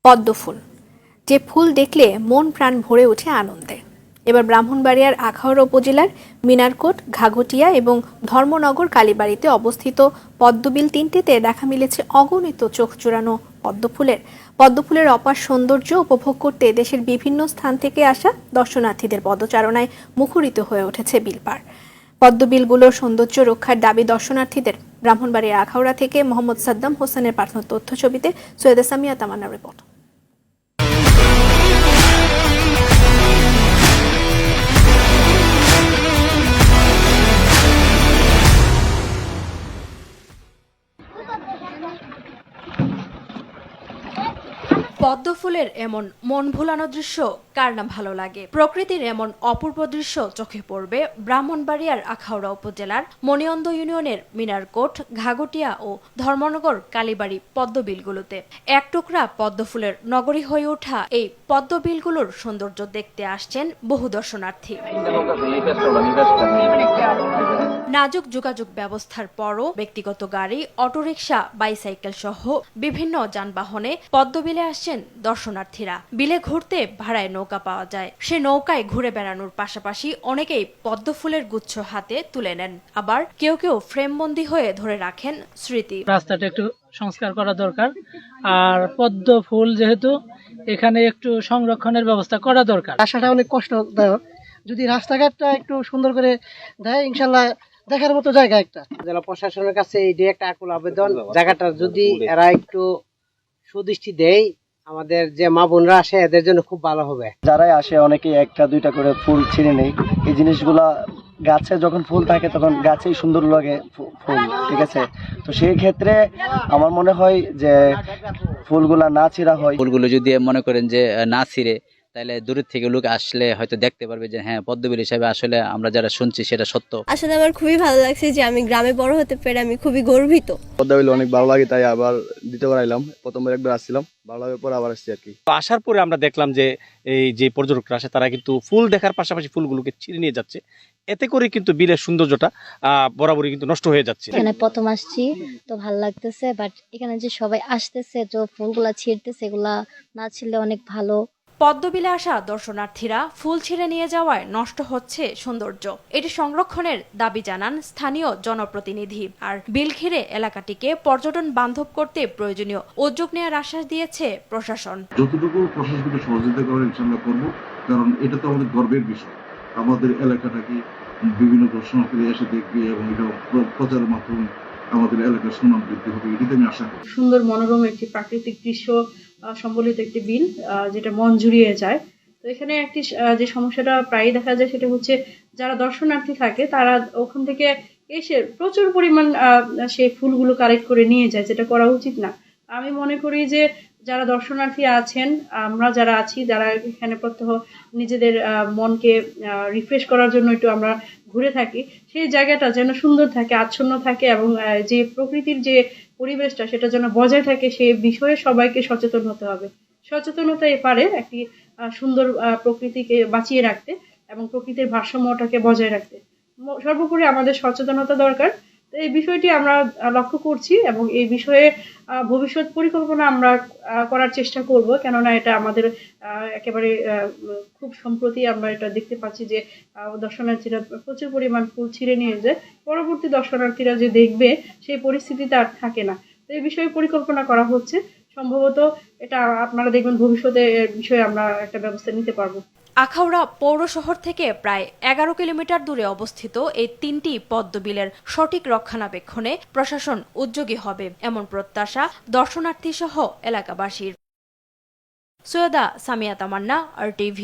পদ্মফুল, যে ফুল দেখলে মন প্রাণ ভরে ওঠে আনন্দে। এবার ব্রাহ্মণবাড়িয়ার আখাউড়া উপজেলার মিনারকোট, ঘাঘটিয়া এবং ধর্মনগর কালীবাড়িতে অবস্থিত পদ্মবিল তিনটিতে দেখা মিলেছে অগণিত চোখ জোড়ানো পদ্মফুলের অপার সৌন্দর্য উপভোগ করতে দেশের বিভিন্ন স্থান থেকে আসা দর্শনার্থীদের পদচারণায় মুখরিত হয়ে উঠেছে বিলপাড়। পদ্মবিলগুলোর সৌন্দর্য রক্ষার দাবি দর্শনার্থীদের। ব্রাহ্মণবাড়িয়ার আখাউড়া থেকে মোহাম্মদ সাদ্দাম হোসেনের পাঠানো তথ্য ছবিতে সৈয়দা সামিয়া তামান্নার রিপোর্ট। পদ্মফুলের এমন মন ভোলানো দৃশ্য কার না ভালো লাগে। প্রকৃতির এমন অপূর্ব দৃশ্য চোখে পড়বে ব্রাহ্মণবাড়িয়ার আখাউড়া উপজেলার মণিয়ন্দ ইউনিয়নের মিনারকোট, ঘাঘটিয়া ও ধর্মনগর কালীবাড়ি পদ্মবিলগুলোতে। এক টুকরা পদ্মফুলের নগরী হয়ে ওঠা এই পদ্মবিলগুলোর সৌন্দর্য দেখতে আসছেন বহু দর্শনার্থী। নাজুক যোগাযোগ ব্যবস্থার পরও ব্যক্তিগত গাড়ি, অটোরিকশা, বাইসাইকেল সহ বিভিন্ন যানবাহনে পদ্মবিলে আসছেন দর্শনার্থীরা। বিলে ঘুরতে ভাড়ায় নৌকা পাওয়া যায়, সে নৌকায় ঘুরে বেড়ানোর পাশাপাশি অনেকেই পদ্মফুলের গুচ্ছ হাতে তুলে নেন, আবার কেউ কেউ ফ্রেমবন্দি হয়ে ধরে রাখেন স্মৃতি। রাস্তাটা একটু সংস্কার করা দরকার, আর পদ্ম ফুল যেহেতু এখানে একটু সংরক্ষণের ব্যবস্থা করা দরকার। আসাটা অনেক কষ্টদায়ক, যদি রাস্তাঘাটটা একটু সুন্দর করে দেয় ইনশাল্লাহ দেখার মতো জায়গা একটা। জেলা প্রশাসনের কাছে এই একটা আকুল আবেদন, জায়গাটা যদি এরা একটু সুদৃষ্টি দেয়, আমাদের যে মা বোনরা আসে এদের জন্য খুব ভালো হবে। যারাই আসে অনেকে একটা দুইটা করে ফুল ছিঁড়ে নেই। এই জিনিসগুলা গাছে যখন ফুল থাকে তখন গাছেই সুন্দর লাগে ফুল, ঠিক আছে। তো সেই ক্ষেত্রে আমার মনে হয় যে ফুলগুলা না ছিঁড়া হয়। ফুলগুলো যদি মনে করেন যে না ছিঁড়ে, তাহলে দূরের থেকে লোক আসলে হয়তো দেখতে পারবে যে হ্যাঁ, পদ্মবিল হিসাবে আসলে আমরা যারা শুনছি সেটা সত্য। আসলে আমার খুবই ভালো লাগছে যে আমি গ্রামে বড় হতে পেরে আমি খুবই গর্বিত। পদ্মবিল অনেক ভালো লাগে, তাই আবার দ্বিতীয়বার আইলাম। প্রথমবার একবার আসছিলাম, ভালো লাগার পর আবার আসছি আর কি। আসার পরে আমরা দেখলাম যে এই যে পর্যটকরা আসে তারা কিন্তু ফুল দেখার পাশাপাশি ফুলগুলোকে ছিঁড়ে নিয়ে যাচ্ছে। এতে করে কিন্তু বিলের সৌন্দর্যটা বরাবরই কিন্তু নষ্ট হয়ে যাচ্ছে। এখানে প্রথম আসছি তো ভালো লাগতেছে, বাট এখানে যে সবাই আসতেছে তো ফুলগুলা ছিঁড়তেছে, এগুলা না ছিঁড়লে অনেক ভালো। পদ্মবিলে আসা দর্শনার্থীরা ফুল ছিঁড়ে নিয়ে যাওয়ায় নষ্ট হচ্ছে সৌন্দর্য। এটি সংরক্ষণের দাবি জানান স্থানীয় জনপ্রতিনিধি। আর বিল ঘিরে এলাকাটিকে পর্যটন বান্ধব করতে প্রয়োজনীয় উদ্যোগ নেওয়ার আশ্বাস দিয়েছে প্রশাসন। যতটুকু প্রশাসনকে সহযোগিতা করার ইনশাআল্লাহ করবো, কারণ এটা তো আমাদের গর্বের বিষয়। আমাদের এলাকাটাকে বিভিন্ন দর্শনার্থীরা এসে দেখবে এবং এটা প্রচারের মাধ্যমে আমাদের এলাকার সুনাম বৃদ্ধি হবে, এটাতে আমি আশা করি। সুন্দর মনোরম একটি প্রাকৃতিক দৃশ্য সম্বলিত একটি বিল, যেটা মন জুড়িয়ে যায়। তো এখানে একটি যে সমস্যাটা প্রায়ই দেখা যায় সেটা হচ্ছে যারা দর্শনার্থী থাকে তারা ওখান থেকে এসে প্রচুর পরিমাণ সেই ফুলগুলো কালেক্ট করে নিয়ে যায়, যেটা করা উচিত না। আমি মনে করি যে যারা দর্শনার্থী আছেন, আমরা যারা আছি, যারা এখানে প্রত্যহ নিজেদের মনকে রিফ্রেশ করার জন্য একটু আমরা ঘুরে থাকি, সেই জায়গাটা যেন সুন্দর থাকে, আচ্ছন্ন থাকে এবং যে প্রকৃতির যে পরিবেশটা সেটা যেন বজায় থাকে, সেই বিষয়ে সবাইকে সচেতন হতে হবে। সচেতনতা পারে একটি সুন্দর প্রকৃতিকে বাঁচিয়ে রাখতে এবং প্রকৃতির ভারসাম্যটাকে বজায় রাখতে। সর্বোপরি আমাদের সচেতনতা দরকার। তো এই বিষয়টি আমরা লক্ষ্য করছি এবং এই বিষয়ে ভবিষ্যৎ পরিকল্পনা আমরা করার চেষ্টা করব, কেননা এটা আমাদের একেবারে খুব সম্প্রতি আমরা এটা দেখতে পাচ্ছি যে দর্শনার্থীরা প্রচুর পরিমাণ ফুল ছিঁড়ে নিয়ে যায়। পরবর্তী দর্শনার্থীরা যে দেখবে সেই পরিস্থিতিতে আর থাকে না। তো এই বিষয়ে পরিকল্পনা করা হচ্ছে, সম্ভবত এটা আপনারা দেখবেন ভবিষ্যতে এর বিষয়ে আমরা একটা ব্যবস্থা নিতে পারবো। আখাউড়া পৌর শহর থেকে প্রায় 11 কিলোমিটার দূরে অবস্থিত এই তিনটি পদ্মবিলের সঠিক রক্ষণাবেক্ষণে প্রশাসন উদ্যোগী হবে, এমন প্রত্যাশা দর্শনার্থী সহ এলাকাবাসীর। সৈয়দা সামিয়া তামান্না, RTV।